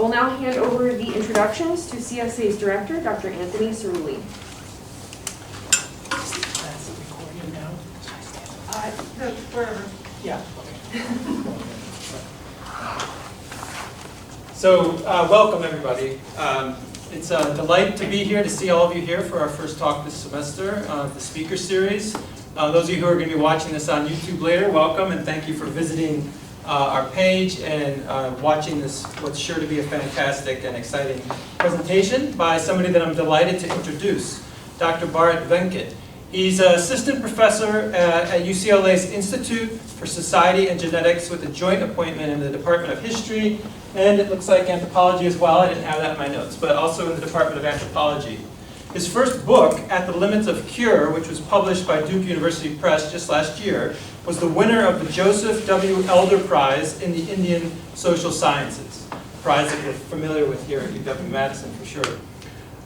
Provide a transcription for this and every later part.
will now hand over the introductions to CSA's director, Dr. Anthony Cerulli. That's recording now. Wherever. Yeah. So, welcome everybody. It's a delight to be here, to see all of you here for our first talk this semester of the speaker series. Those of you who are going to be watching this on YouTube later, welcome and thank you for visiting our page and watching this, what's sure to be a fantastic and exciting presentation by somebody that I'm delighted to introduce, Dr. Bharat Venkat. He's an assistant professor at UCLA's Institute for Society and Genetics with a joint appointment in the Department of History, and it looks like anthropology as well. I didn't have that in my notes, but also in the Department of Anthropology. His first book, At the Limits of Cure, which was published by Duke University Press just last year, was the winner of the Joseph W. Elder Prize in the Indian Social Sciences, a prize that we're familiar with here at UW-Madison for sure.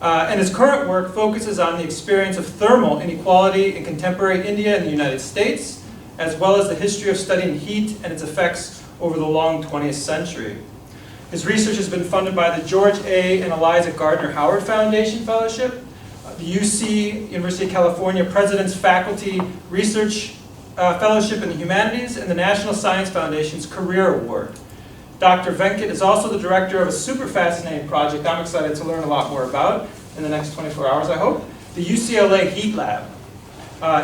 And his current work focuses on the experience of thermal inequality in contemporary India and the United States, as well as the history of studying heat and its effects over the long 20th century. His research has been funded by the George A. and Eliza Gardner Howard Foundation Fellowship, the UC, University of California President's Faculty Research Fellowship in the Humanities, and the National Science Foundation's Career Award. Dr. Venkat is also the director of a super fascinating project I'm excited to learn a lot more about in the next 24 hours, I hope, the UCLA Heat Lab.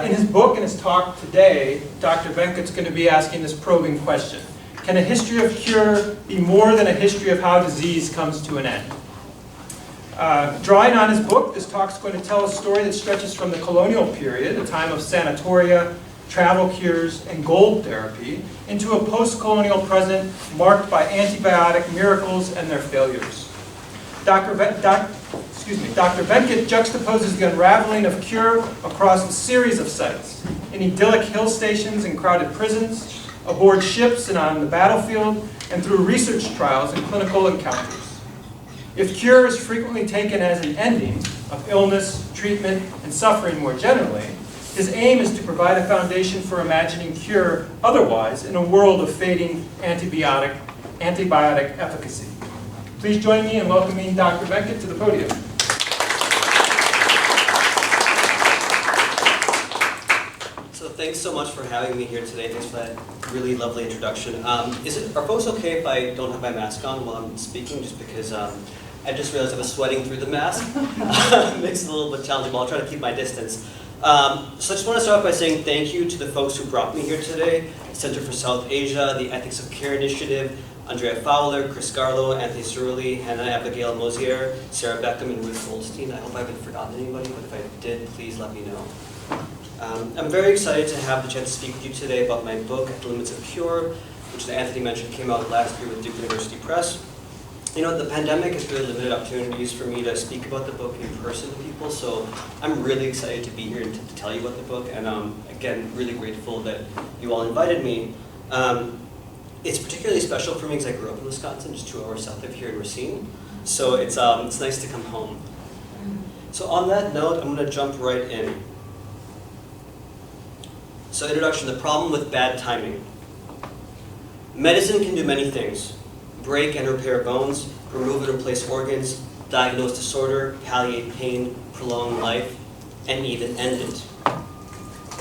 In his book and his talk today, Dr. Venkat's going to be asking this probing question. Can a history of cure be more than a history of how disease comes to an end? Drawing on his book, this talk is going to tell a story that stretches from the colonial period, a time of sanatoria, travel cures, and gold therapy, into a post-colonial present marked by antibiotic miracles and their failures. Dr. Venkat juxtaposes the unraveling of cure across a series of sites, in idyllic hill stations and crowded prisons, aboard ships and on the battlefield, and through research trials and clinical encounters. If cure is frequently taken as an ending of illness, treatment, and suffering more generally, his aim is to provide a foundation for imagining cure otherwise in a world of fading antibiotic efficacy. Please join me in welcoming Dr. Venkat to the podium. So thanks so much for having me here today. Thanks for that really lovely introduction. Are folks okay if I don't have my mask on while I'm speaking? Just because I just realized I was sweating through the mask. Makes it a little bit challenging, but I'll try to keep my distance. So I just want to start off by saying thank you to the folks who brought me here today. Center for South Asia, the Ethics of Care Initiative, Andrea Fowler, Chris Garlow, Anthony Cerulli, Hannah Abigail Mosier, Sarah Beckham, and Ruth Goldstein. I hope I haven't forgotten anybody, but if I did, please let me know. I'm very excited to have the chance to speak with you today about my book, At the Limits of Cure, which, as Anthony mentioned, came out last year with Duke University Press. You know, the pandemic has really limited opportunities for me to speak about the book in person to people, so I'm really excited to be here and to tell you about the book, and again, really grateful that you all invited me. It's particularly special for me because I grew up in Wisconsin, just 2 hours south of here in Racine, so it's nice to come home. So on that note, I'm going to jump right in. So introduction, the problem with bad timing. Medicine can do many things. Break and repair bones, remove and replace organs, diagnose disorder, palliate pain, prolong life, and even end it.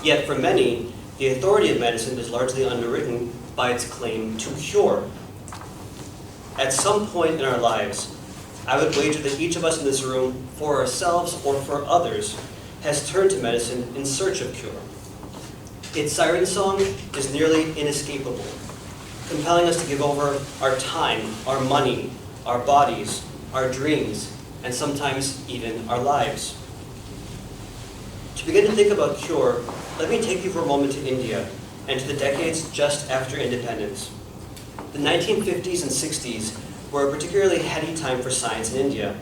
Yet for many, the authority of medicine is largely underwritten by its claim to cure. At some point in our lives, I would wager that each of us in this room, for ourselves or for others, has turned to medicine in search of cure. Its siren song is nearly inescapable, compelling us to give over our time, our money, our bodies, our dreams, and sometimes even our lives. To begin to think about cure, let me take you for a moment to India and to the decades just after independence. The 1950s and 60s were a particularly heady time for science in India.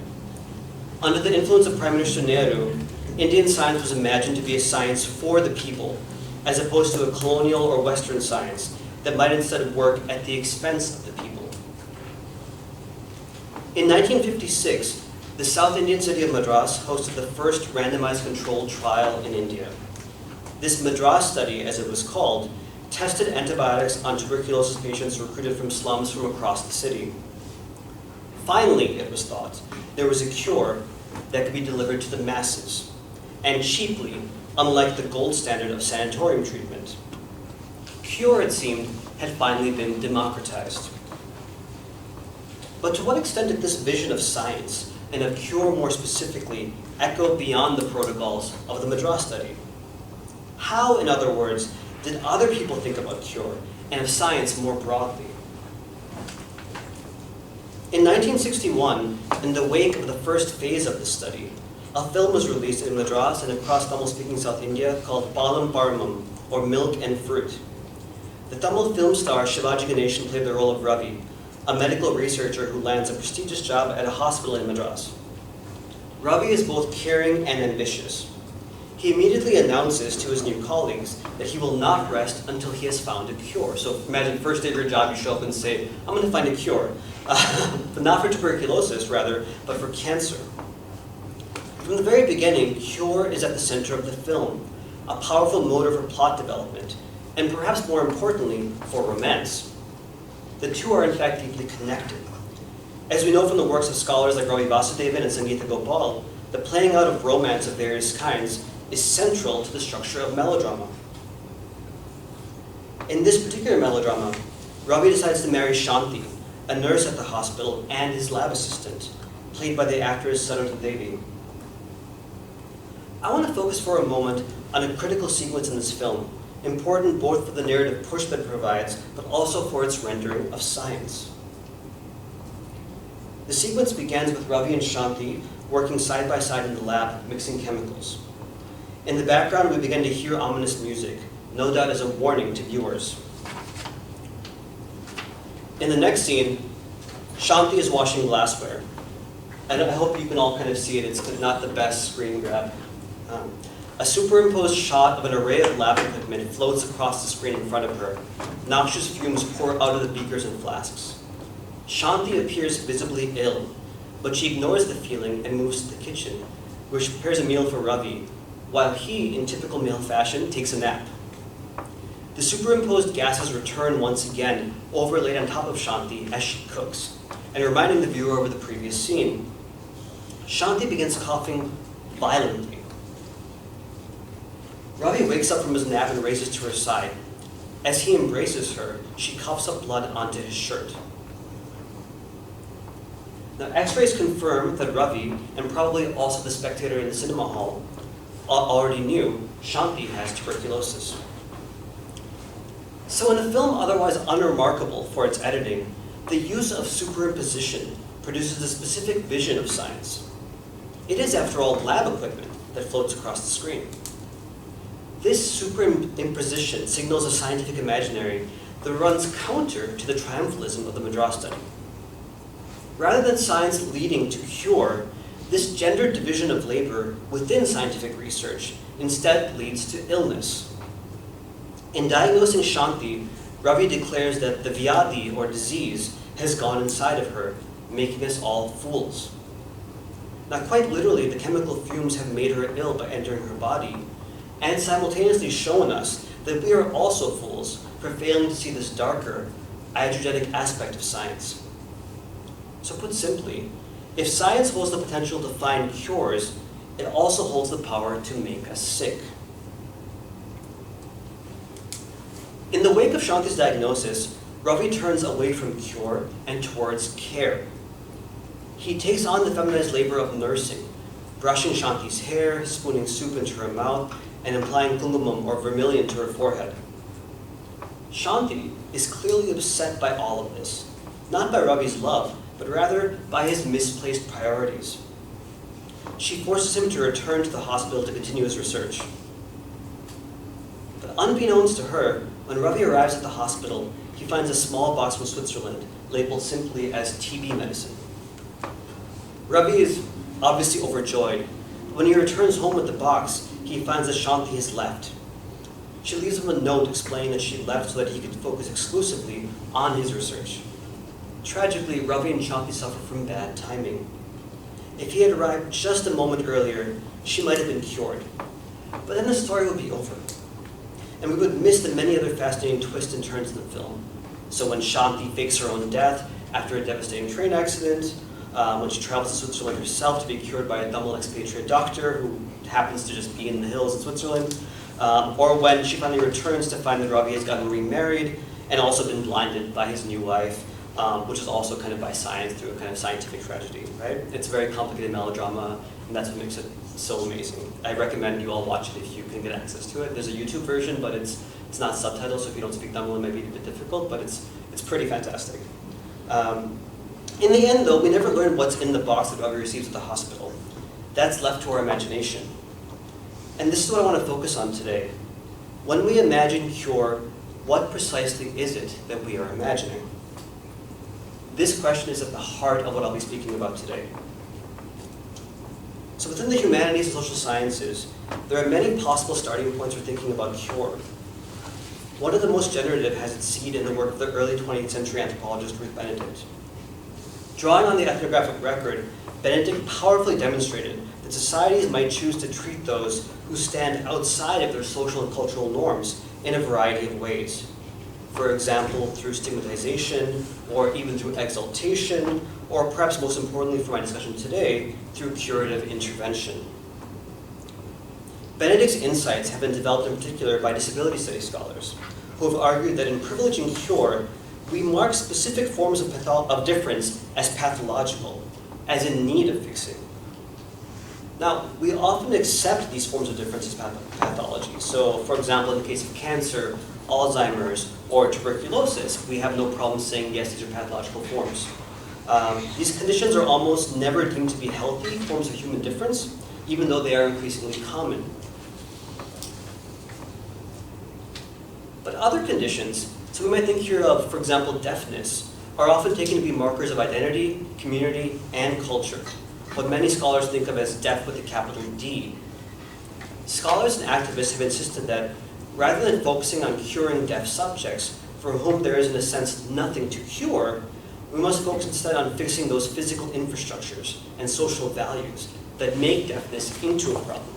Under the influence of Prime Minister Nehru, Indian science was imagined to be a science for the people, as opposed to a colonial or Western science that might instead work at the expense of the people. In 1956, the South Indian city of Madras hosted the first randomized controlled trial in India. This Madras study, as it was called, tested antibiotics on tuberculosis patients recruited from slums from across the city. Finally, it was thought, there was a cure that could be delivered to the masses, and cheaply, unlike the gold standard of sanatorium treatment. Cure, it seemed, had finally been democratized. But to what extent did this vision of science, and of cure more specifically, echo beyond the protocols of the Madras study? How, in other words, did other people think about cure, and of science more broadly? In 1961, in the wake of the first phase of this study, a film was released in Madras and across Tamil-speaking South India called Palam Paramam, or Milk and Fruit. The Tamil film star Shivaji Ganeshan played the role of Ravi, a medical researcher who lands a prestigious job at a hospital in Madras. Ravi is both caring and ambitious. He immediately announces to his new colleagues that he will not rest until he has found a cure. So imagine first day of your job, you show up and say, I'm going to find a cure. But not for tuberculosis, rather, but for cancer. From the very beginning, cure is at the center of the film, a powerful motor for plot development, and perhaps more importantly, for romance. The two are in fact deeply connected. As we know from the works of scholars like Ravi Vasudevan and Sangeeta Gopal, the playing out of romance of various kinds is central to the structure of melodrama. In this particular melodrama, Ravi decides to marry Shanti, a nurse at the hospital and his lab assistant, played by the actress Sarita Devi. I want to focus for a moment on a critical sequence in this film, important both for the narrative push that it provides, but also for its rendering of science. The sequence begins with Ravi and Shanti working side by side in the lab, mixing chemicals. In the background, we begin to hear ominous music, no doubt as a warning to viewers. In the next scene, Shanti is washing glassware. And I hope you can all kind of see it, it's not the best screen grab. A superimposed shot of an array of lab equipment floats across the screen in front of her. Noxious fumes pour out of the beakers and flasks. Shanti appears visibly ill, but she ignores the feeling and moves to the kitchen, where she prepares a meal for Ravi, while he, in typical male fashion, takes a nap. The superimposed gases return once again, overlaid on top of Shanti as she cooks, and reminding the viewer of the previous scene. Shanti begins coughing violently. Ravi wakes up from his nap and races to her side. As he embraces her, she coughs up blood onto his shirt. Now, x-rays confirm that Ravi, and probably also the spectator in the cinema hall, already knew Shanti has tuberculosis. So in a film otherwise unremarkable for its editing, the use of superimposition produces a specific vision of science. It is, after all, lab equipment that floats across the screen. This superimposition signals a scientific imaginary that runs counter to the triumphalism of the Madras study. Rather than science leading to cure, this gendered division of labor within scientific research instead leads to illness. In diagnosing Shanti, Ravi declares that the vyadhi, or disease, has gone inside of her, making us all fools. Now, quite literally, the chemical fumes have made her ill by entering her body, and simultaneously shown us that we are also fools for failing to see this darker, iatrogenic aspect of science. So put simply, if science holds the potential to find cures, it also holds the power to make us sick. In the wake of Shanti's diagnosis, Ravi turns away from cure and towards care. He takes on the feminized labor of nursing, brushing Shanti's hair, spooning soup into her mouth, and applying kumkumam or vermilion to her forehead. Shanti is clearly upset by all of this, not by Ravi's love, but rather by his misplaced priorities. She forces him to return to the hospital to continue his research. But unbeknownst to her, when Ravi arrives at the hospital, he finds a small box from Switzerland labeled simply as TB medicine. Ravi is obviously overjoyed. When he returns home with the box, he finds that Shanti has left. She leaves him a note explaining that she left so that he could focus exclusively on his research. Tragically, Ravi and Shanti suffer from bad timing. If he had arrived just a moment earlier, she might have been cured. But then the story would be over. And we would miss the many other fascinating twists and turns in the film. So when Shanti fakes her own death after a devastating train accident, when she travels to Switzerland herself to be cured by a Tamil expatriate doctor who happens to just be in the hills in Switzerland, or when she finally returns to find that Ravi has gotten remarried and also been blinded by his new wife, which is also kind of by science through a kind of scientific tragedy, right? It's a very complicated melodrama, and that's what makes it so amazing. I recommend you all watch it if you can get access to it. There's a YouTube version, but it's not subtitled, so if you don't speak Tamil, it might be a bit difficult, but it's pretty fantastic. In the end, though, we never learn what's in the box that Ravi receives at the hospital. That's left to our imagination. And this is what I want to focus on today. When we imagine cure, what precisely is it that we are imagining? This question is at the heart of what I'll be speaking about today. So within the humanities and social sciences, there are many possible starting points for thinking about cure. One of the most generative has its seed in the work of the early 20th century anthropologist Ruth Benedict. Drawing on the ethnographic record, Benedict powerfully demonstrated that societies might choose to treat those who stand outside of their social and cultural norms in a variety of ways. For example, through stigmatization, or even through exaltation, or perhaps most importantly for my discussion today, through curative intervention. Benedict's insights have been developed in particular by disability studies scholars, who have argued that in privileging cure, we mark specific forms of difference as pathological, as in need of fixing. Now, we often accept these forms of difference as pathology. So, for example, in the case of cancer, Alzheimer's, or tuberculosis, we have no problem saying, yes, these are pathological forms. These conditions are almost never deemed to be healthy forms of human difference, even though they are increasingly common. But other conditions, so we might think here of, for example, deafness, are often taken to be markers of identity, community, and culture, what many scholars think of as deaf with a capital D. Scholars and activists have insisted that rather than focusing on curing deaf subjects, for whom there is in a sense nothing to cure, we must focus instead on fixing those physical infrastructures and social values that make deafness into a problem.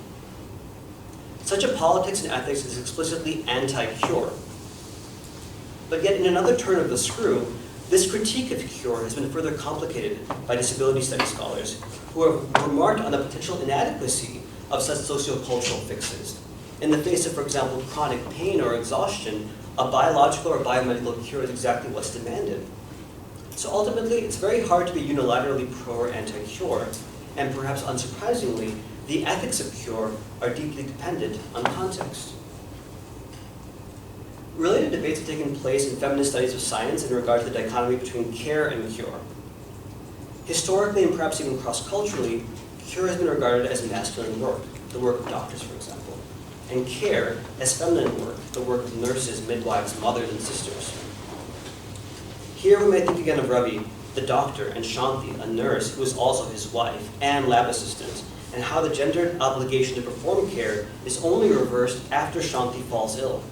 Such a politics and ethics is explicitly anti-cure. But yet in another turn of the screw, this critique of cure has been further complicated by disability studies scholars who have remarked on the potential inadequacy of such sociocultural fixes. In the face of, for example, chronic pain or exhaustion, a biological or biomedical cure is exactly what's demanded. So ultimately, it's very hard to be unilaterally pro or anti-cure, and perhaps unsurprisingly, the ethics of cure are deeply dependent on context. Related debates have taken place in feminist studies of science in regard to the dichotomy between care and cure. Historically, and perhaps even cross-culturally, cure has been regarded as masculine work, the work of doctors, for example, and care as feminine work, the work of nurses, midwives, mothers, and sisters. Here we may think again of Ravi, the doctor, and Shanti, a nurse who is also his wife and lab assistant, and how the gendered obligation to perform care is only reversed after Shanti falls ill.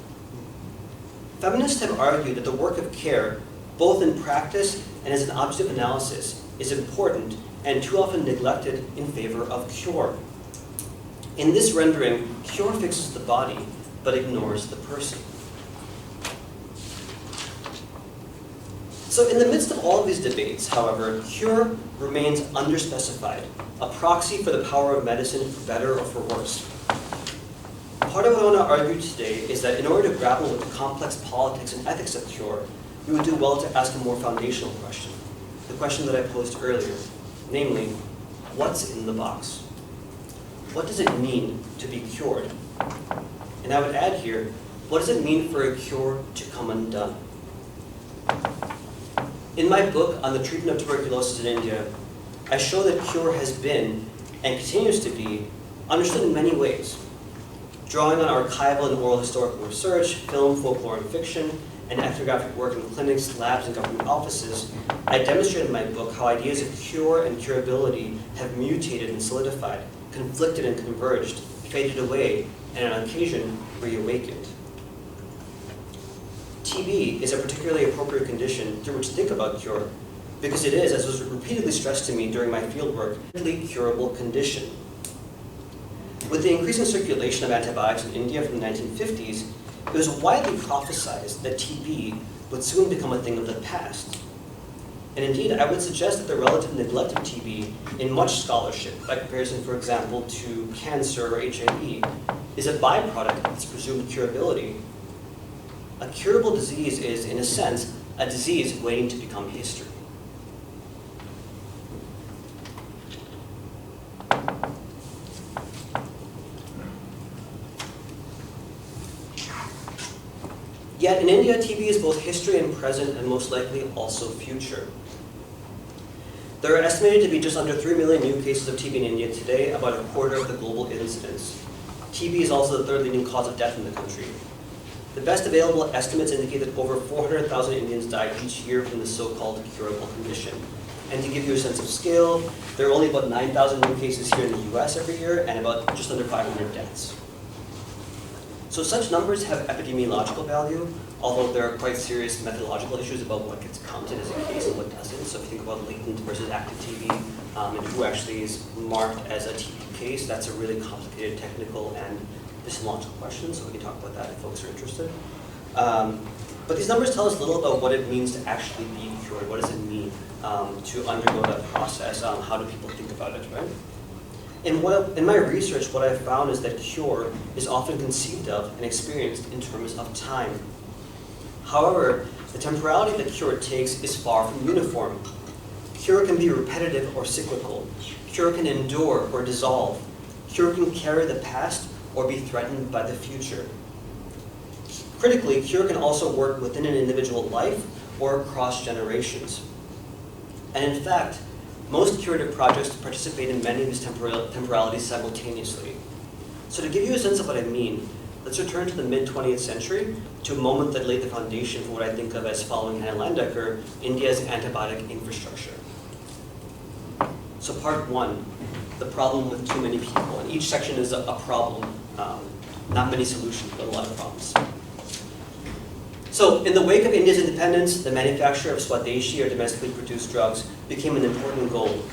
Feminists have argued that the work of care, both in practice and as an object of analysis, is important and too often neglected in favor of cure. In this rendering, cure fixes the body, but ignores the person. So in the midst of all of these debates, however, cure remains underspecified, a proxy for the power of medicine for better or for worse. Part of what I want to argue today is that in order to grapple with the complex politics and ethics of cure, we would do well to ask a more foundational question, the question that I posed earlier, namely, what's in the box? What does it mean to be cured? And I would add here, what does it mean for a cure to come undone? In my book on the treatment of tuberculosis in India, I show that cure has been, and continues to be, understood in many ways. Drawing on archival and oral historical research, film, folklore, and fiction, and ethnographic work in clinics, labs, and government offices, I demonstrate in my book how ideas of cure and curability have mutated and solidified, conflicted and converged, faded away, and on occasion, reawakened. TB is a particularly appropriate condition through which to think about cure, because it is, as was repeatedly stressed to me during my fieldwork, a curable condition. With the increasing circulation of antibiotics in India from the 1950s, it was widely prophesized that TB would soon become a thing of the past. And indeed, I would suggest that the relative neglect of TB in much scholarship, by comparison, for example, to cancer or HIV, is a byproduct of its presumed curability. A curable disease is, in a sense, a disease waiting to become history. Yet in India, TB is both history and present, and most likely also future. There are estimated to be just under 3 million new cases of TB in India today, about a quarter of the global incidence. TB is also the third leading cause of death in the country. The best available estimates indicate that over 400,000 Indians die each year from the so-called curable condition. And to give you a sense of scale, there are only about 9,000 new cases here in the US every year, and about just under 500 deaths. So such numbers have epidemiological value, although there are quite serious methodological issues about what gets counted as a case and what doesn't. So if you think about latent versus active TB, and who actually is marked as a TB case, that's a really complicated technical and epistemological question, so we can talk about that if folks are interested. But these numbers tell us little about what it means to actually be cured. What does it mean to undergo that process? How do people think about it, right? In my research, what I've found is that cure is often conceived of and experienced in terms of time. However, the temporality that cure takes is far from uniform. Cure can be repetitive or cyclical. Cure can endure or dissolve. Cure can carry the past or be threatened by the future. Critically, cure can also work within an individual life or across generations. And in fact, most curative projects participate in many of these temporalities simultaneously. So to give you a sense of what I mean, let's return to the mid-20th century, to a moment that laid the foundation for what I think of as, following Hannah Landecker, India's antibiotic infrastructure. So part one, the problem with too many people. And each section is a problem, not many solutions, but a lot of problems. So in the wake of India's independence, the manufacture of Swadeshi, or domestically produced drugs, became an important goal,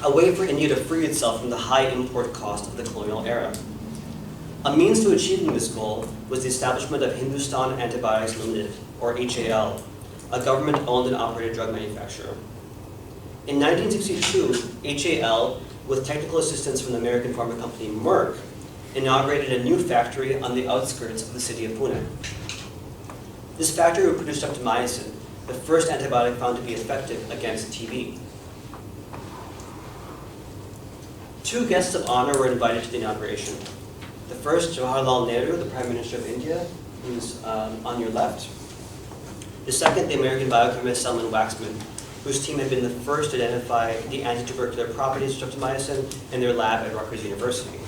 a way for India to free itself from the high import cost of the colonial era. A means to achieving this goal was the establishment of Hindustan Antibiotics Limited, or HAL, a government-owned and operated drug manufacturer. In 1962, HAL, with technical assistance from the American pharma company Merck, inaugurated a new factory on the outskirts of the city of Pune. This factory would produce Untitled, the first antibiotic found to be effective against TB. Two guests of honor were invited to the inauguration. The first, Jawaharlal Nehru, the Prime Minister of India, who's on your left. The second, the American biochemist Selman Waxman, whose team had been the first to identify the anti-tubercular properties of streptomycin in their lab at Rutgers University.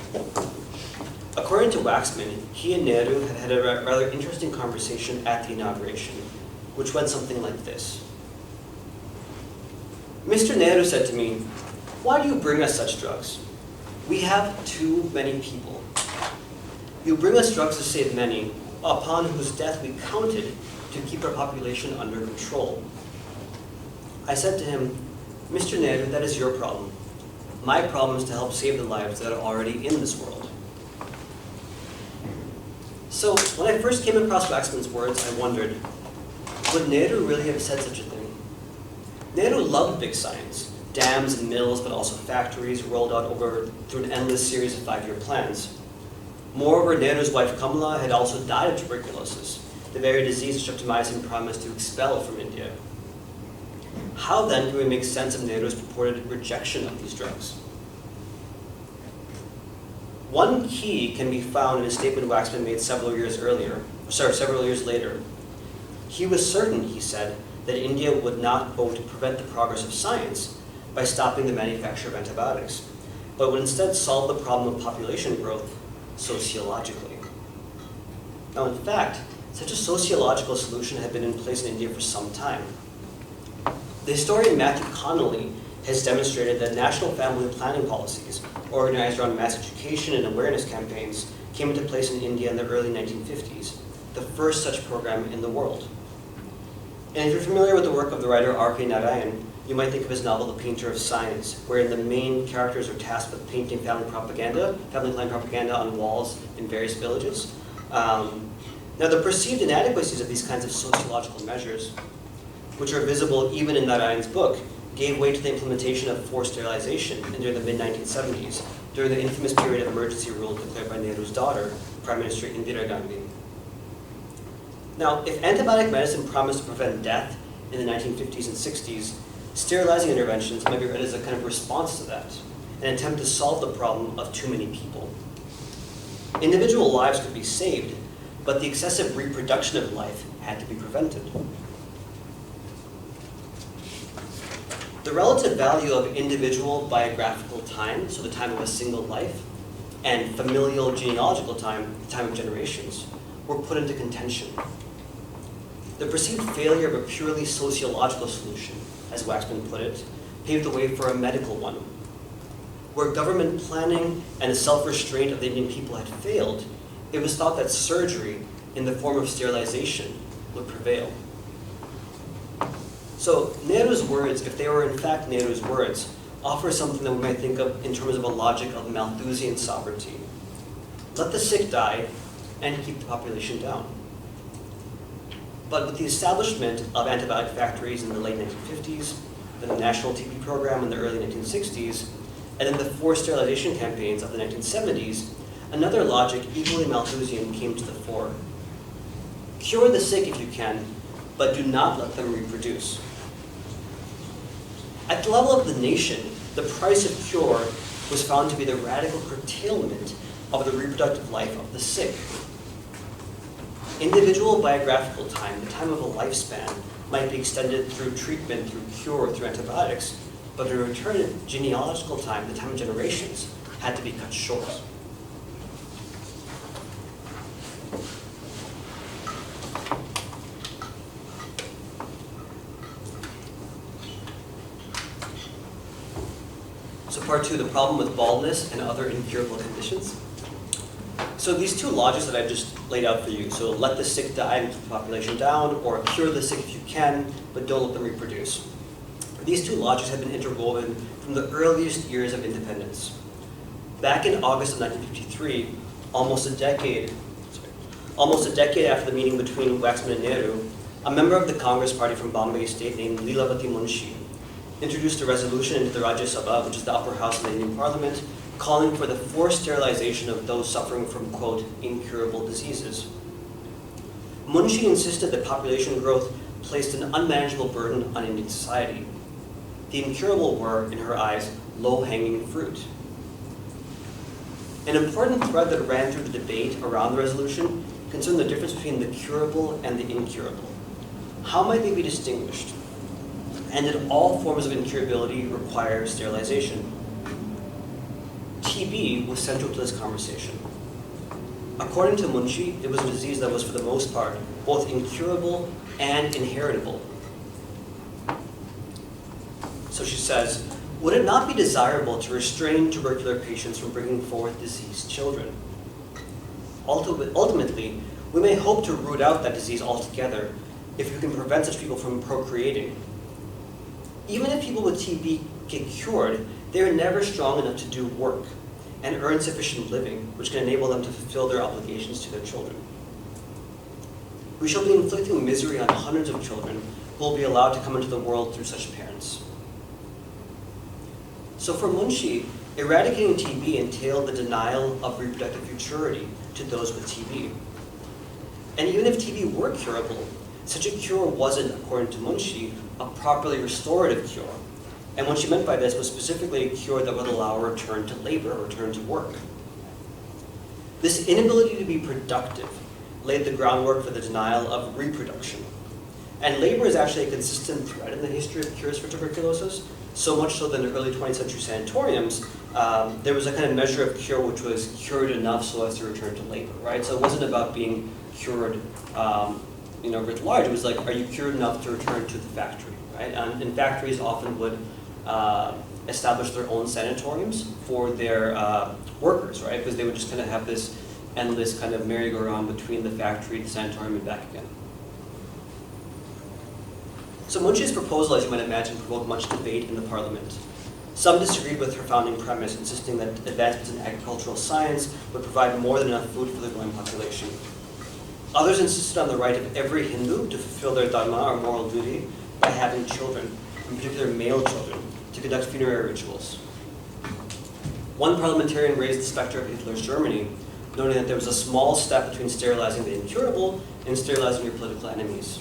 According to Waxman, he and Nehru had had a rather interesting conversation at the inauguration, which went something like this. Mr. Nehru said to me, "Why do you bring us such drugs? We have too many people. You bring us drugs to save many, upon whose death we counted to keep our population under control." I said to him, "Mr. Nehru, that is your problem. My problem is to help save the lives that are already in this world." So when I first came across Waxman's words, I wondered, would Nehru really have said such a thing? Nehru loved big science, dams and mills, but also factories rolled out through an endless series of 5-year plans. Moreover, Nehru's wife Kamala had also died of tuberculosis, the very disease streptomycin promised to expel from India. How then do we make sense of Nehru's purported rejection of these drugs? One key can be found in a statement Waxman made several years later. He was certain, he said, that India would not, quote, prevent the progress of science by stopping the manufacture of antibiotics, but would instead solve the problem of population growth sociologically. Now, in fact, such a sociological solution had been in place in India for some time. The historian Matthew Connolly has demonstrated that national family planning policies, organized around mass education and awareness campaigns, came into place in India in the early 1950s, the first such program in the world. And if you're familiar with the work of the writer R.K. Narayan, you might think of his novel The Painter of Science, wherein the main characters are tasked with painting family planning propaganda on walls in various villages. Now, the perceived inadequacies of these kinds of sociological measures which are visible even in Narayan's book, gave way to the implementation of forced sterilization during the mid-1970s, during the infamous period of emergency rule declared by Nehru's daughter, Prime Minister Indira Gandhi. Now, if antibiotic medicine promised to prevent death in the 1950s and 60s, sterilizing interventions might be read as a kind of response to that, an attempt to solve the problem of too many people. Individual lives could be saved, but the excessive reproduction of life had to be prevented. The relative value of individual biographical time, so the time of a single life, and familial genealogical time, the time of generations, were put into contention. The perceived failure of a purely sociological solution, as Waxman put it, paved the way for a medical one. Where government planning and the self-restraint of the Indian people had failed, it was thought that surgery in the form of sterilization would prevail. So Nehru's words, if they were in fact Nehru's words, offer something that we might think of in terms of a logic of Malthusian sovereignty. Let the sick die and keep the population down. But with the establishment of antibiotic factories in the late 1950s, then the national TB program in the early 1960s, and then the forced sterilization campaigns of the 1970s, another logic equally Malthusian came to the fore. Cure the sick if you can, but do not let them reproduce. At the level of the nation, the price of cure was found to be the radical curtailment of the reproductive life of the sick. Individual biographical time, the time of a lifespan, might be extended through treatment, through cure, through antibiotics, but in return, genealogical time, the time of generations, had to be cut short. So part two, the problem with baldness and other incurable conditions. So these two logics that I've just laid out for you, so let the sick die and keep the population down, or cure the sick if you can, but don't let them reproduce. These two logics have been interwoven from the earliest years of independence. Back in August of 1953, almost a decade after the meeting between Waxman and Nehru, a member of the Congress Party from Bombay State named Leelavati Munshi introduced a resolution into the Rajya Sabha, which is the upper house of the Indian Parliament, calling for the forced sterilization of those suffering from, quote, incurable diseases. Munshi insisted that population growth placed an unmanageable burden on Indian society. The incurable were, in her eyes, low-hanging fruit. An important thread that ran through the debate around the resolution concerned the difference between the curable and the incurable. How might they be distinguished? And did all forms of incurability require sterilization? TB was central to this conversation. According to Munshi, it was a disease that was, for the most part, both incurable and inheritable. So she says, would it not be desirable to restrain tubercular patients from bringing forth diseased children? Ultimately, we may hope to root out that disease altogether if we can prevent such people from procreating. Even if people with TB get cured, they are never strong enough to do work and earn sufficient living, which can enable them to fulfill their obligations to their children. We shall be inflicting misery on hundreds of children who will be allowed to come into the world through such parents. So for Munshi, eradicating TB entailed the denial of reproductive futurity to those with TB. And even if TB were curable, such a cure wasn't, according to Munshi, a properly restorative cure. And what she meant by this was specifically a cure that would allow a return to labor, a return to work. This inability to be productive laid the groundwork for the denial of reproduction. And labor is actually a consistent thread in the history of cures for tuberculosis, so much so that in the early 20th century sanatoriums, there was a kind of measure of cure which was cured enough so as to return to labor, right? So it wasn't about being cured writ large. It was like, are you cured enough to return to the factory, right? And factories often would establish their own sanatoriums for their workers, right? Because they would just kind of have this endless kind of merry-go-round between the factory, the sanatorium, and back again. So Munshi's proposal, as you might imagine, provoked much debate in the parliament. Some disagreed with her founding premise, insisting that advancements in agricultural science would provide more than enough food for the growing population. Others insisted on the right of every Hindu to fulfill their dharma or moral duty by having children, in particular male children, to conduct funerary rituals. One parliamentarian raised the specter of Hitler's Germany, noting that there was a small step between sterilizing the incurable and sterilizing your political enemies.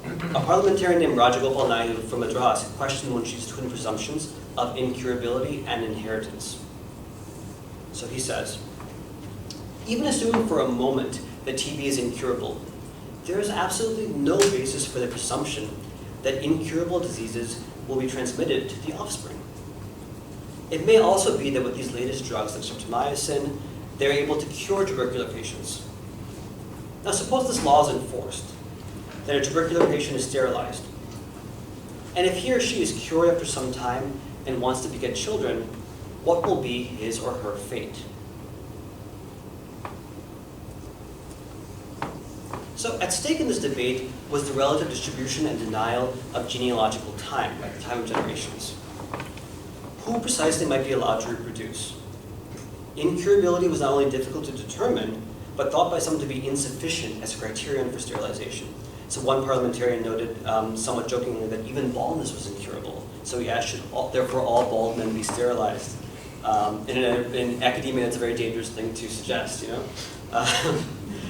A parliamentarian named Rajagopal Naidu from Madras questioned Munchi's twin presumptions of incurability and inheritance. So he says, even assuming for a moment that TB is incurable, there is absolutely no basis for the presumption that incurable diseases will be transmitted to the offspring. It may also be that with these latest drugs like streptomycin, they're able to cure tubercular patients. Now suppose this law is enforced, that a tubercular patient is sterilized. And if he or she is cured after some time and wants to beget children, what will be his or her fate? So at stake in this debate was the relative distribution and denial of genealogical time, like the time of generations. Who precisely might be allowed to reproduce? Incurability was not only difficult to determine, but thought by some to be insufficient as a criterion for sterilization. So one parliamentarian noted, somewhat jokingly, that even baldness was incurable. So he asked, therefore all bald men be sterilized? In academia, it's a very dangerous thing to suggest, you know?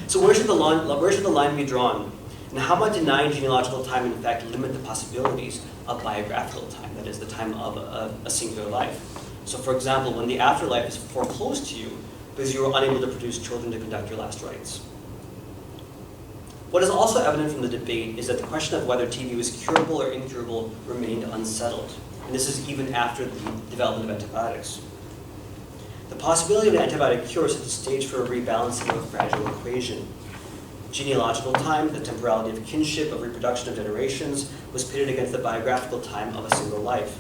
So where should the line be drawn? And how might denying genealogical time in fact limit the possibilities of biographical time, that is, the time of a singular life? So for example, when the afterlife is foreclosed to you because you were unable to produce children to conduct your last rites. What is also evident from the debate is that the question of whether TB was curable or incurable remained unsettled. And this is even after the development of antibiotics. The possibility of an antibiotic cure set the stage for a rebalancing of a fragile equation. Genealogical time, the temporality of kinship, of reproduction of generations, was pitted against the biographical time of a single life.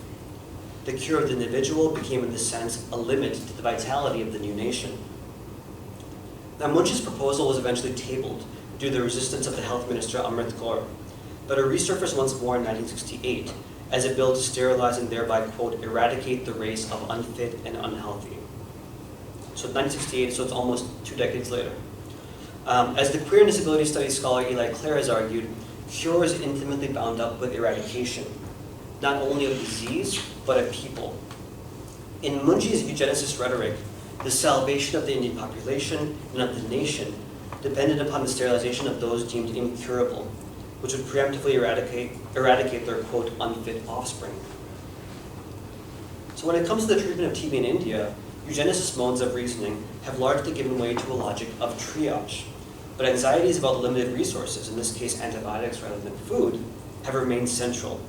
The cure of the individual became, in this sense, a limit to the vitality of the new nation. Now, Munch's proposal was eventually tabled due to the resistance of the health minister Amrit Kaur, but it resurfaced once more in 1968 as a bill to sterilize and thereby, quote, eradicate the race of unfit and unhealthy. So 1968, so it's almost 2 decades later. As the queer and disability studies scholar Eli Clare has argued, cure is intimately bound up with eradication, not only of disease, but of people. In Munchi's eugenicist rhetoric, the salvation of the Indian population and of the nation depended upon the sterilization of those deemed incurable, which would preemptively eradicate their, quote, unfit offspring. So when it comes to the treatment of TB in India, eugenicist modes of reasoning have largely given way to a logic of triage. But anxieties about limited resources, in this case antibiotics rather than food, have remained central.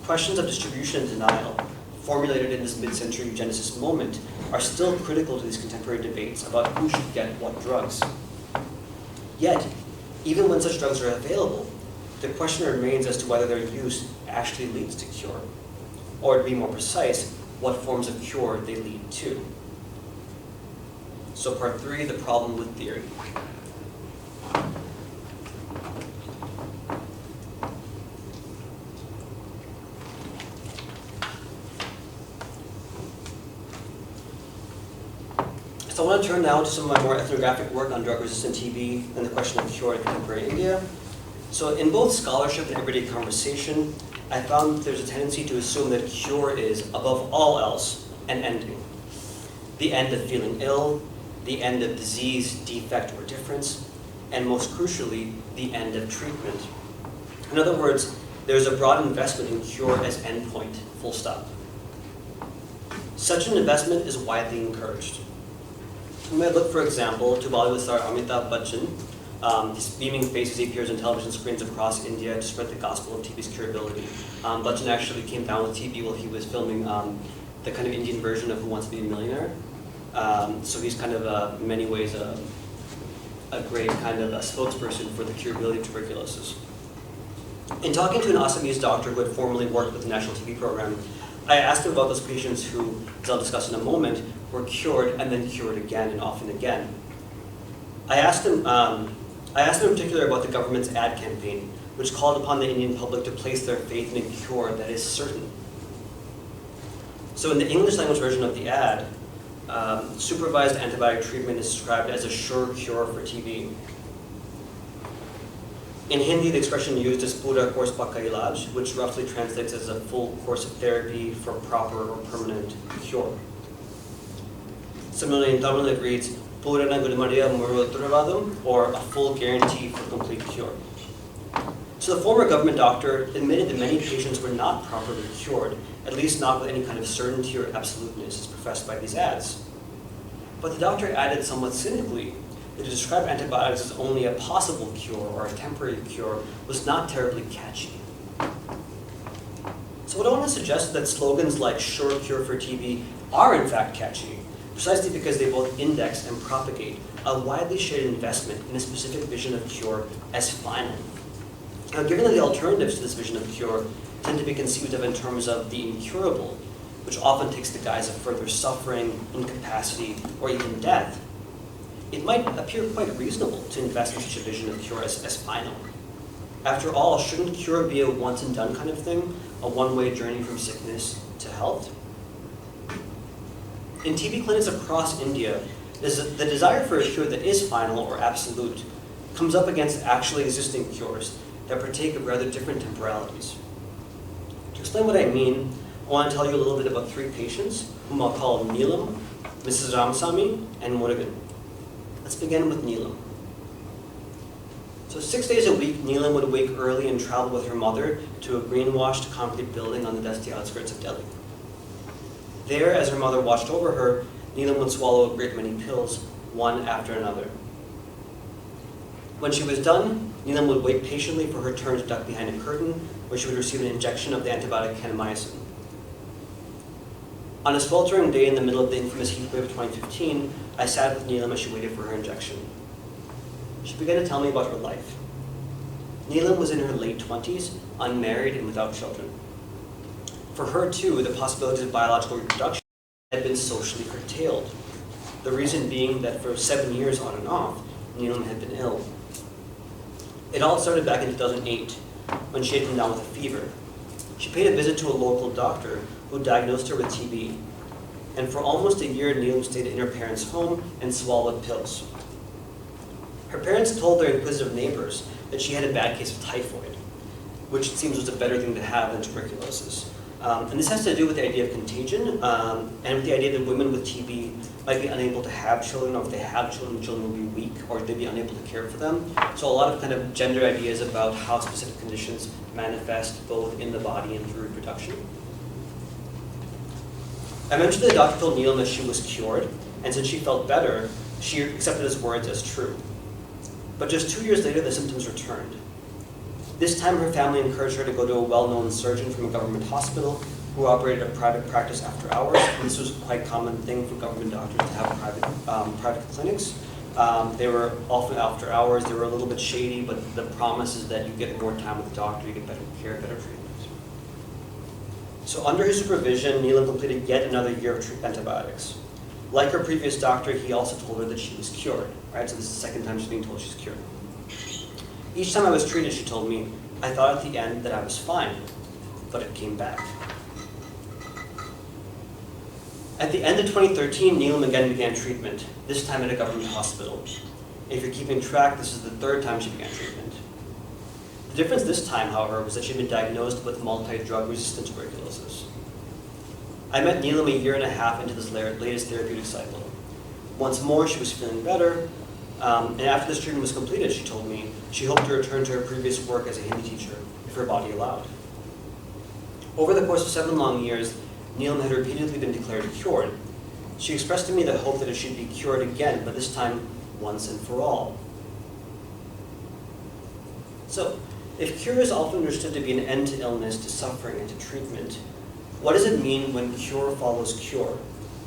Questions of distribution and denial, formulated in this mid-century eugenicist moment, are still critical to these contemporary debates about who should get what drugs. Yet, even when such drugs are available, the question remains as to whether their use actually leads to cure, or to be more precise, what forms of cure they lead to. So part 3, the problem with theory. So I want to turn now to some of my more ethnographic work on drug-resistant TB and the question of cure in contemporary India. So in both scholarship and everyday conversation, I found there's a tendency to assume that cure is, above all else, an ending. The end of feeling ill, the end of disease, defect, or difference, and most crucially, the end of treatment. In other words, there's a broad investment in cure as endpoint, full stop. Such an investment is widely encouraged. We might look, for example, to Bollywood star Amitabh Bachchan. His beaming face as he appears on television screens across India to spread the gospel of TB's curability. Bachchan actually came down with TB while he was filming the kind of Indian version of Who Wants to Be a Millionaire. So he's kind of, in many ways, a great kind of a spokesperson for the curability of tuberculosis. In talking to an Assamese doctor who had formerly worked with the National TB program, I asked him about those patients who, as I'll discuss in a moment, were cured and then cured again and often again. I asked him in particular about the government's ad campaign, which called upon the Indian public to place their faith in a cure that is certain. So in the English language version of the ad, supervised antibiotic treatment is described as a sure cure for TB. In Hindi, the expression used is pura course paka ilaj, which roughly translates as a full course of therapy for proper or permanent cure. Similarly, in Tamil it reads purana gudamadiya muru uttaravadam, or a full guarantee for complete cure. So the former government doctor admitted that many patients were not properly cured, at least not with any kind of certainty or absoluteness as professed by these ads. But the doctor added somewhat cynically that to describe antibiotics as only a possible cure or a temporary cure was not terribly catchy. So what I want to suggest is that slogans like "sure cure for TB" are in fact catchy, precisely because they both index and propagate a widely shared investment in a specific vision of cure as final. Now, given that the alternatives to this vision of cure tend to be conceived of in terms of the incurable, which often takes the guise of further suffering, incapacity, or even death, it might appear quite reasonable to invest in such a vision of cure as final. After all, shouldn't cure be a once-and-done kind of thing, a one-way journey from sickness to health? In TB clinics across India, the desire for a cure that is final or absolute comes up against actually existing cures that partake of rather different temporalities. To explain what I mean, I want to tell you a little bit about three patients, whom I'll call Neelam, Mrs. Ramasamy, and Murugan. Let's begin with Neelam. So 6 days a week, Neelam would wake early and travel with her mother to a greenwashed concrete building on the dusty outskirts of Delhi. There, as her mother watched over her, Neelam would swallow a great many pills, one after another. When she was done, Neelam would wait patiently for her turn to duck behind a curtain, where she would receive an injection of the antibiotic kanamycin. On a sweltering day in the middle of the infamous heat wave of 2015, I sat with Neelam as she waited for her injection. She began to tell me about her life. Neelam was in her late 20s, unmarried and without children. For her, too, the possibilities of biological reproduction had been socially curtailed. The reason being that for 7 years on and off, Neelam had been ill. It all started back in 2008, when she had come down with a fever. She paid a visit to a local doctor who diagnosed her with TB. And for almost a year, Neelam stayed in her parents' home and swallowed pills. Her parents told their inquisitive neighbors that she had a bad case of typhoid, which it seems was a better thing to have than tuberculosis. And this has to do with the idea of contagion, and with the idea that women with TB might be unable to have children, or if they have children, children will be weak, or they'd be unable to care for them. So a lot of kind of gender ideas about how specific conditions manifest both in the body and through reproduction. I mentioned that the doctor told Neelam that she was cured, and since she felt better, she accepted his words as true. But just 2 years later, the symptoms returned. This time, her family encouraged her to go to a well-known surgeon from a government hospital who operated a private practice after hours. And this was a quite common thing for government doctors to have private clinics. They were often after hours. They were a little bit shady, but the promise is that you get more time with the doctor, you get better care, better treatment. So under his supervision, Neelam completed yet another year of antibiotics. Like her previous doctor, he also told her that she was cured, right? So this is the second time she's being told she's cured. Each time I was treated, she told me, I thought at the end that I was fine, but it came back. At the end of 2013, Neelam again began treatment, this time at a government hospital. If you're keeping track, this is the third time she began treatment. The difference this time, however, was that she'd been diagnosed with multi-drug resistant tuberculosis. I met Neelam a year and a half into this latest therapeutic cycle. Once more, she was feeling better, and after this treatment was completed, she told me she hoped to return to her previous work as a Hindi teacher, if her body allowed. Over the course of 7 long years, Neelam had repeatedly been declared cured. She expressed to me the hope that it should be cured again, but this time once and for all. So, if cure is often understood to be an end to illness, to suffering, and to treatment, what does it mean when cure follows cure,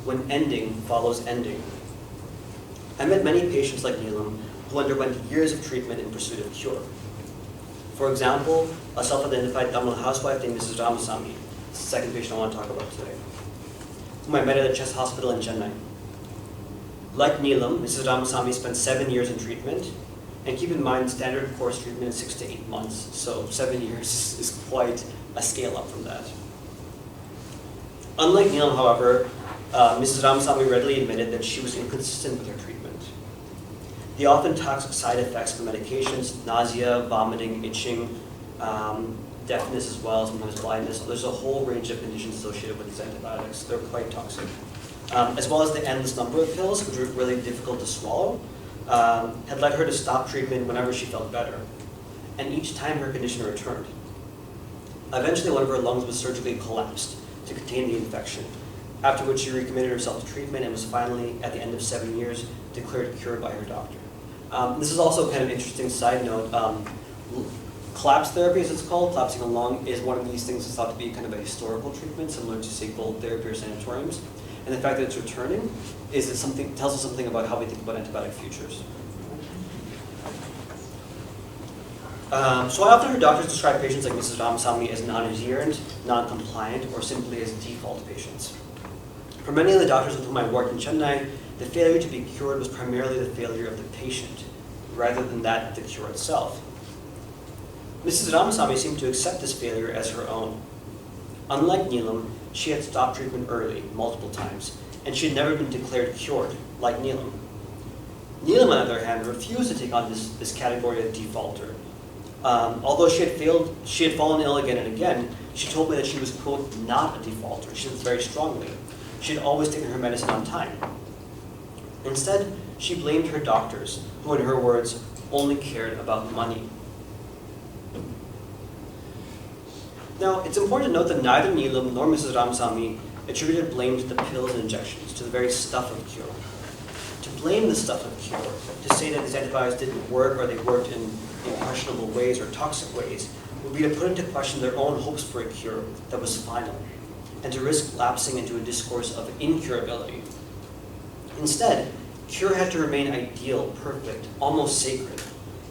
when ending follows ending? I met many patients like Neelam who underwent years of treatment in pursuit of cure. For example, a self-identified Tamil housewife named Mrs. Ramasamy, the second patient I want to talk about today, whom I met at a chest hospital in Chennai. Like Neelam, Mrs. Ramasamy spent 7 years in treatment, and keep in mind, standard course treatment is 6 to 8 months, so 7 years is quite a scale up from that. Unlike Neelam, however, Mrs. Ramasamy readily admitted that she was inconsistent with her treatment. The often toxic side effects of the medications, nausea, vomiting, itching, deafness as well, sometimes blindness. There's a whole range of conditions associated with these antibiotics. They're quite toxic. As well as the endless number of pills, which were really difficult to swallow, had led her to stop treatment whenever she felt better. And each time her condition returned. Eventually, one of her lungs was surgically collapsed to contain the infection, after which she recommitted herself to treatment and was finally, at the end of 7 years, declared cured by her doctor. This is also kind of an interesting side note. Collapse therapy, as it's called, collapsing a lung, is one of these things that's thought to be kind of a historical treatment, similar to, say, cold therapy or sanatoriums. And the fact that it's returning tells us something about how we think about antibiotic futures. So I often heard doctors describe patients like Mrs. Ramasamy as non-adherent, non-compliant, or simply as default patients. For many of the doctors with whom I worked in Chennai, the failure to be cured was primarily the failure of the patient, rather than that of the cure itself. Mrs. Ramasamy seemed to accept this failure as her own. Unlike Neelam, she had stopped treatment early, multiple times, and she had never been declared cured, like Neelam. Neelam, on the other hand, refused to take on this category of defaulter. Although she had fallen ill again and again, she told me that she was, quote, not a defaulter. She said very strongly. She had always taken her medicine on time. Instead, she blamed her doctors, who, in her words, only cared about money. Now, it's important to note that neither Neelam nor Mrs. Ramasamy attributed blame to the pills and injections, to the very stuff of cure. To blame the stuff of cure, to say that these antibiotics didn't work or they worked in questionable ways or toxic ways, would be to put into question their own hopes for a cure that was final, and to risk lapsing into a discourse of incurability. Instead, cure had to remain ideal, perfect, almost sacred,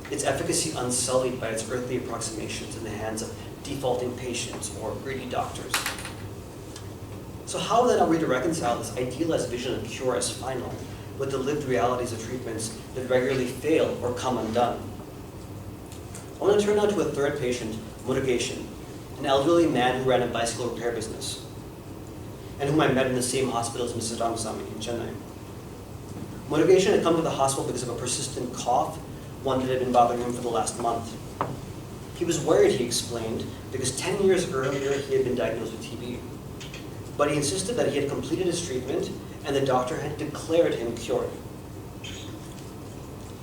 its efficacy unsullied by its earthly approximations in the hands of defaulting patients or greedy doctors. So how then are we to reconcile this idealized vision of cure as final with the lived realities of treatments that regularly fail or come undone? I want to turn now to a third patient, Murugesan, an elderly man who ran a bicycle repair business, and whom I met in the same hospital as Mrs. Ramasamy in Chennai. Murugesan had come to the hospital because of a persistent cough, one that had been bothering him for the last month. He was worried, he explained, because 10 years earlier he had been diagnosed with TB. But he insisted that he had completed his treatment and the doctor had declared him cured.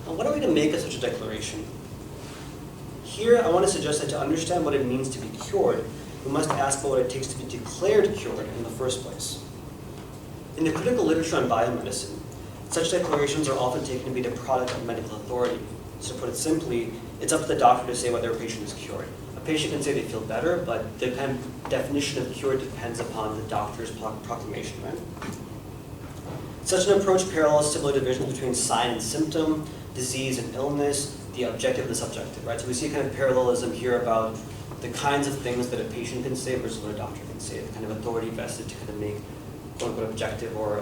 Now, what are we to make of such a declaration? Here, I want to suggest that to understand what it means to be cured, we must ask about what it takes to be declared cured in the first place. In the critical literature on biomedicine, such declarations are often taken to be the product of medical authority. So to put it simply, it's up to the doctor to say whether a patient is cured. A patient can say they feel better, but the kind of definition of cured depends upon the doctor's proclamation, right? Such an approach parallels similar divisions between sign and symptom, disease and illness, the objective and the subjective, right? So we see a kind of parallelism here about the kinds of things that a patient can say versus what a doctor can say, the kind of authority vested to kind of make quote-unquote objective or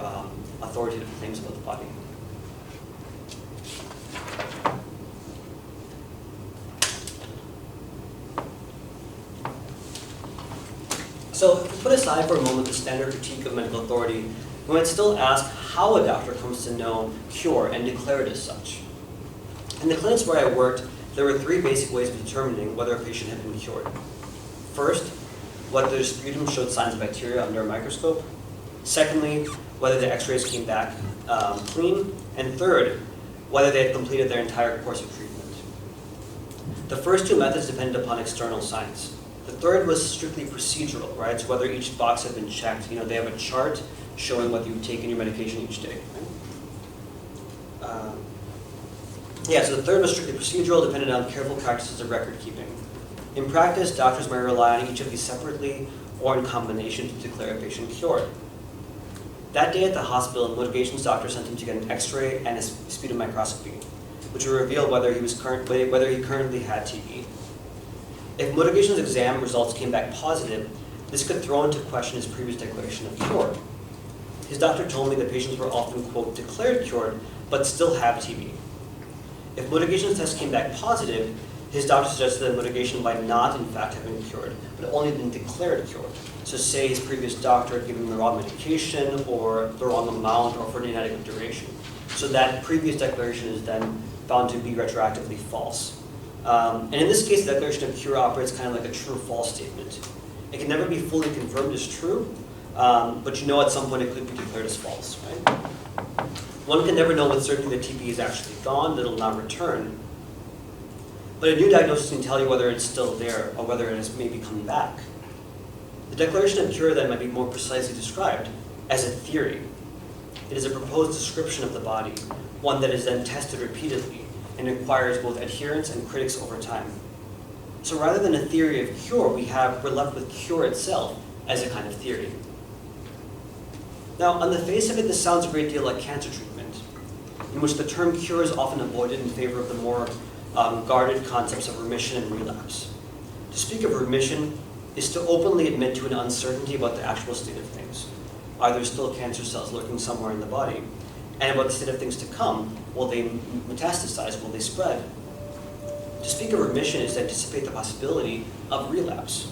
authoritative claims about the body. So if we put aside for a moment the standard critique of medical authority, we might still ask how a doctor comes to know cure and declare it as such. In the clinics where I worked, there were three basic ways of determining whether a patient had been cured. First, whether their sputum showed signs of bacteria under a microscope. Secondly, whether the x-rays came back clean. And third, whether they had completed their entire course of treatment. The first two methods depended upon external signs. The third was strictly procedural, right? So whether each box had been checked. You know, they have a chart showing whether you've taken your medication each day. Right? So the third was strictly procedural, depended on careful practices of record keeping. In practice, doctors may rely on each of these separately or in combination to declare a patient cured. That day at the hospital, Murugesan's doctor sent him to get an x-ray and a sputum microscopy, which would reveal whether he currently had TB. If Murugesan's exam results came back positive, this could throw into question his previous declaration of cure. His doctor told me that patients were often, quote, declared cured, but still have TB. If Murugesan's test came back positive, his doctor suggested that Murugesan might not, in fact, have been cured, but only been declared cured. So say his previous doctor had given him the wrong medication, or the wrong amount, or for an inadequate duration. So so that previous declaration is then found to be retroactively false. And in this case, the declaration of cure operates kind of like a true-false statement. It can never be fully confirmed as true, but you know at some point it could be declared as false, right? One can never know with certainty that TB is actually gone, that it will not return. But a new diagnosis can tell you whether it's still there or whether it is maybe coming back. The declaration of cure then might be more precisely described as a theory. It is a proposed description of the body, one that is then tested repeatedly and requires both adherents and critics over time. So rather than a theory of cure, we're left with cure itself as a kind of theory. Now, on the face of it, this sounds a great deal like cancer treatment, in which the term cure is often avoided in favor of the more guarded concepts of remission and relapse. To speak of remission is to openly admit to an uncertainty about the actual state of things. Are there still cancer cells lurking somewhere in the body? And about the state of things to come, will they metastasize, will they spread? To speak of remission is to anticipate the possibility of relapse.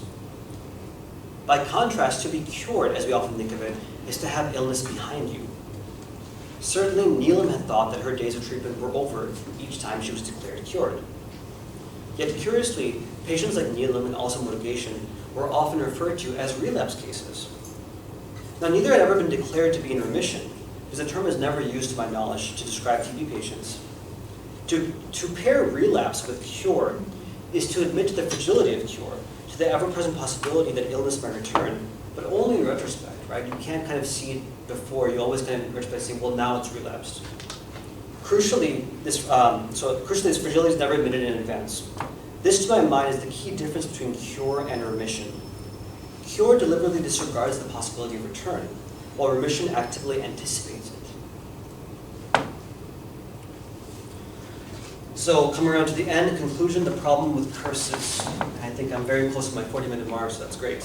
By contrast, to be cured, as we often think of it, is to have illness behind you. Certainly, Neelam had thought that her days of treatment were over each time she was declared cured. Yet curiously, patients like Neelam and also motivation were often referred to as relapse cases. Now, neither had ever been declared to be in remission, because the term is never used to my knowledge to describe TB patients. To pair relapse with cure is to admit to the fragility of cure, to the ever-present possibility that illness may return, but only in retrospect, right? You can't kind of see it before. You always kind of in retrospect say, well, now it's relapsed. Crucially, this fragility is never admitted in advance. This, to my mind, is the key difference between cure and remission. Cure deliberately disregards the possibility of return, while remission actively anticipates it. So, coming around to the end, conclusion, the problem with curses. I think I'm very close to my 40-minute mark, so that's great.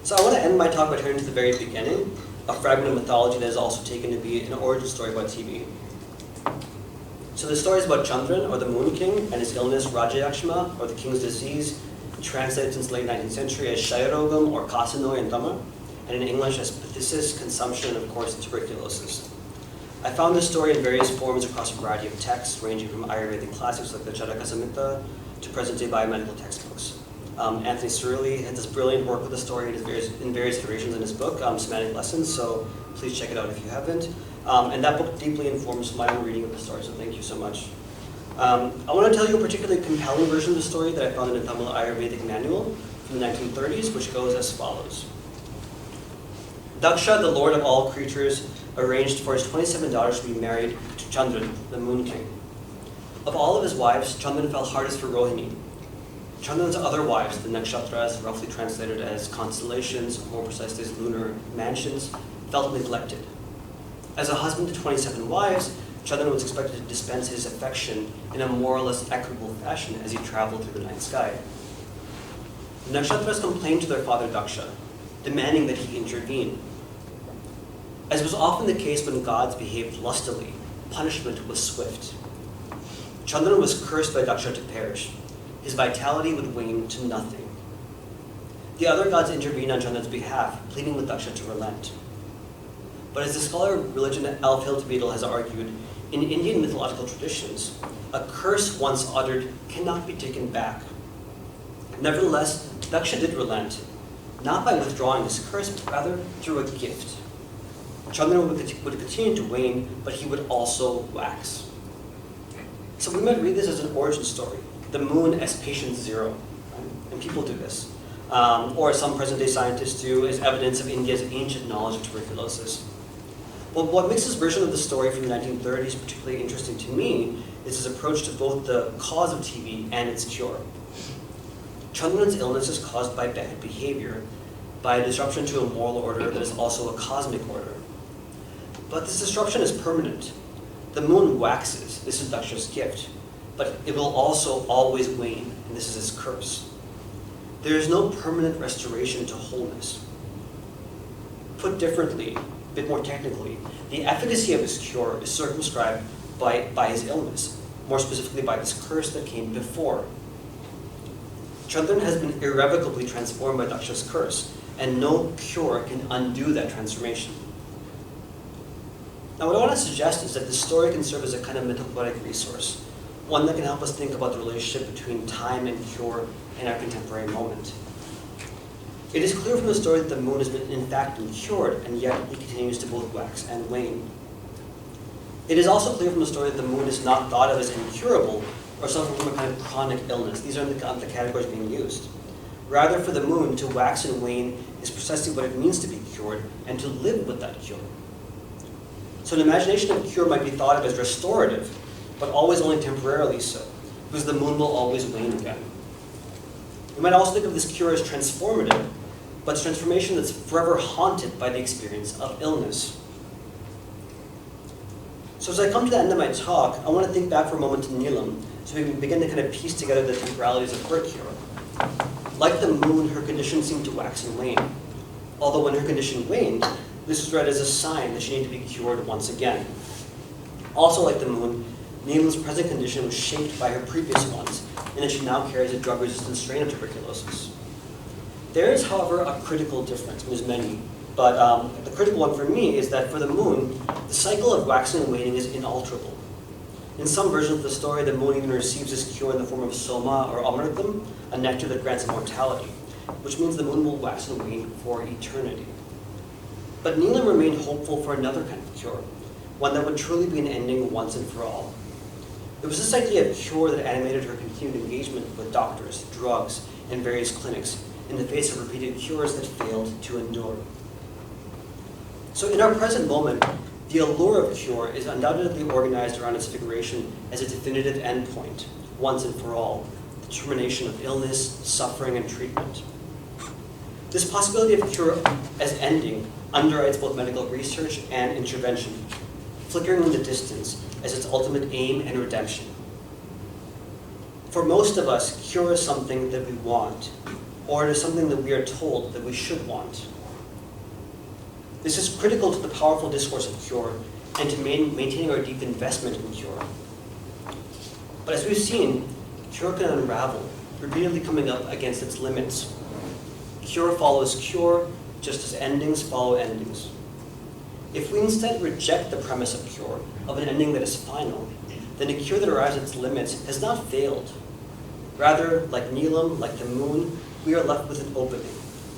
So I want to end my talk by turning to the very beginning, a fragment of mythology that is also taken to be an origin story about TB. So the story is about Chandran, or the Moon King, and his illness Rajayakshma, or the King's Disease, translated since the late 19th century as Shayarogam, or Kasanoi and Dhamma, and in English as phthisis, consumption, and of course tuberculosis. I found this story in various forms across a variety of texts, ranging from Ayurvedic classics like the Charaka Samhita to present-day biomedical textbooks. Anthony Cerulli had this brilliant work with the story in various iterations in his book, Semantic Lessons, so please check it out if you haven't. And that book deeply informs my own reading of the story, so thank you so much. I want to tell you a particularly compelling version of the story that I found in a Tamil Ayurvedic manual from the 1930s, which goes as follows. Daksha, the lord of all creatures, arranged for his 27 daughters to be married to Chandran, the Moon King. Of all of his wives, Chandran fell hardest for Rohini. Chandran's other wives, the nakshatras, roughly translated as constellations, more precisely as lunar mansions, felt neglected. As a husband to 27 wives, Chandran was expected to dispense his affection in a more or less equitable fashion as he traveled through the night sky. The nakshatras complained to their father Daksha, demanding that he intervene. As was often the case when gods behaved lustily, punishment was swift. Chandran was cursed by Daksha to perish. His vitality would wane to nothing. The other gods intervened on Chandran's behalf, pleading with Daksha to relent. But as the scholar of religion Alf Hiltebedel has argued, in Indian mythological traditions, a curse once uttered cannot be taken back. Nevertheless, Daksha did relent, not by withdrawing his curse, but rather through a gift. Chandran would continue to wane, but he would also wax. So we might read this as an origin story, the moon as patient zero, right? And people do this. Or some present-day scientists do, as evidence of India's ancient knowledge of tuberculosis. Well, what makes this version of the story from the 1930s particularly interesting to me is his approach to both the cause of TB and its cure. Chandran's illness is caused by bad behavior, by a disruption to a moral order that is also a cosmic order. But this disruption is permanent. The moon waxes, this is Daksha's gift, but it will also always wane, and this is his curse. There is no permanent restoration to wholeness. Put differently, a bit more technically, the efficacy of his cure is circumscribed by his illness, more specifically by this curse that came before. Chandran has been irrevocably transformed by Daksha's curse, and no cure can undo that transformation. Now, what I want to suggest is that the story can serve as a kind of metapoetic resource, one that can help us think about the relationship between time and cure in our contemporary moment. It is clear from the story that the moon has been, in fact, been cured, and yet it continues to both wax and wane. It is also clear from the story that the moon is not thought of as incurable or suffering from a kind of chronic illness. These are the categories being used. Rather, for the moon, to wax and wane is precisely what it means to be cured and to live with that cure. So an imagination of cure might be thought of as restorative, but always only temporarily so, because the moon will always wane again. We might also think of this cure as transformative, but it's transformation that's forever haunted by the experience of illness. So as I come to the end of my talk, I want to think back for a moment to Neelam, so we can begin to kind of piece together the temporalities of her cure. Like the moon, her condition seemed to wax and wane. Although when her condition waned, this was read as a sign that she needed to be cured once again. Also like the moon, Neelam's present condition was shaped by her previous ones, and that she now carries a drug-resistant strain of tuberculosis. There is, however, a critical difference. There's many, but the critical one for me is that for the moon, the cycle of waxing and waning is inalterable. In some versions of the story, the moon even receives this cure in the form of soma or amritam, a nectar that grants immortality, which means the moon will wax and wane for eternity. But Neelam remained hopeful for another kind of cure, one that would truly be an ending once and for all. It was this idea of cure that animated her continued engagement with doctors, drugs, and various clinics in the face of repeated cures that failed to endure. So in our present moment, the allure of cure is undoubtedly organized around its figuration as a definitive endpoint, once and for all, the termination of illness, suffering, and treatment. This possibility of cure as ending underwrites both medical research and intervention, flickering in the distance as its ultimate aim and redemption. For most of us, cure is something that we want, or it is something that we are told that we should want. This is critical to the powerful discourse of cure and to maintaining our deep investment in cure. But as we've seen, cure can unravel, repeatedly coming up against its limits. Cure follows cure, just as endings follow endings. If we instead reject the premise of cure, of an ending that is final, then a cure that arrives at its limits has not failed. Rather, like Neelam, like the moon, we are left with an opening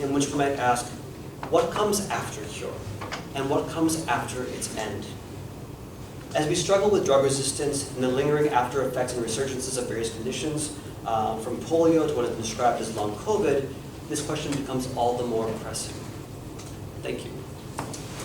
in which we might ask, what comes after cure? And what comes after its end? As we struggle with drug resistance and the lingering after effects and resurgences of various conditions, from polio to what has been described as long COVID, this question becomes all the more pressing. Thank you.